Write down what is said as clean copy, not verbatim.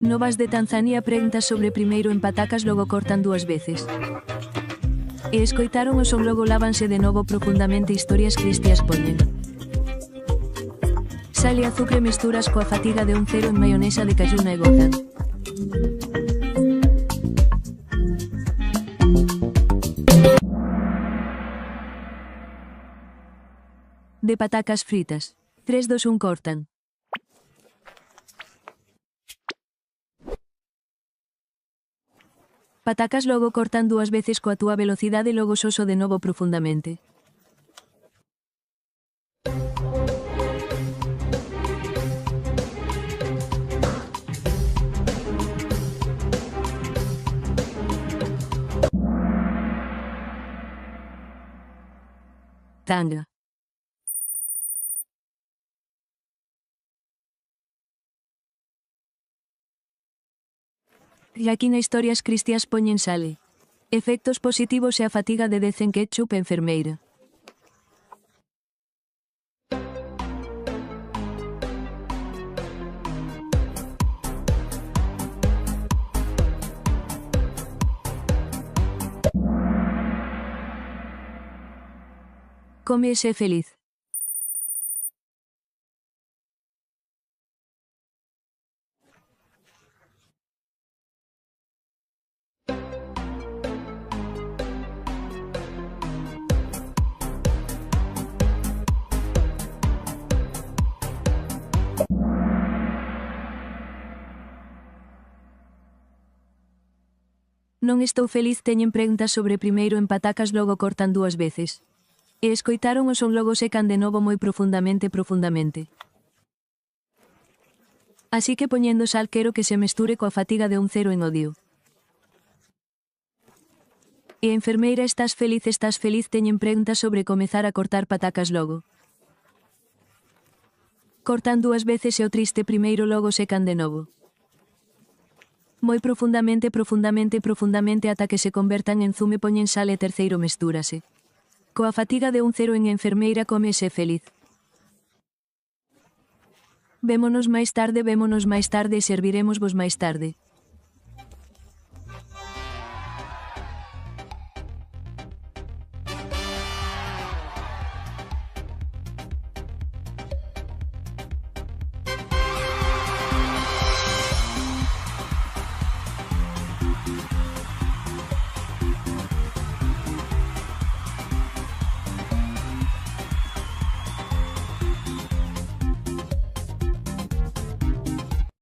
Novas de Tanzania preguntas sobre primeiro en patacas logo cortan 2 veces. E escoitaron o son logo lávanse de novo profundamente historias cristias poñen. Sal e azucre mesturas coa fatiga de un cero en maionesa de cayuna e gozan. De patacas fritas. 3, 2, 1 cortan. Patacas logo cortan 2 veces coa túa velocidade e logo soso de novo profundamente. Tanga. E aquí na historias cristias poñen sale. Efectos positivos e a fatiga de decen ketchup e enfermeira. Come e sé feliz. Non estou feliz teñen preguntas sobre primeiro en patacas logo cortan 2 veces. E escoitaron o son logo secan de novo moi profundamente. Así que poñendo sal quero que se mesture coa fatiga de un cero en odio. E enfermeira estás feliz teñen preguntas sobre comezar a cortar patacas logo. Cortan 2 veces e o triste primeiro logo secan de novo. Moi profundamente ata que se convertan en zume poñen sal e terceiro mestúrase. Coa fatiga de un cero en enfermeira come e sé feliz. Vémonos máis tarde e serviremosvos máis tarde.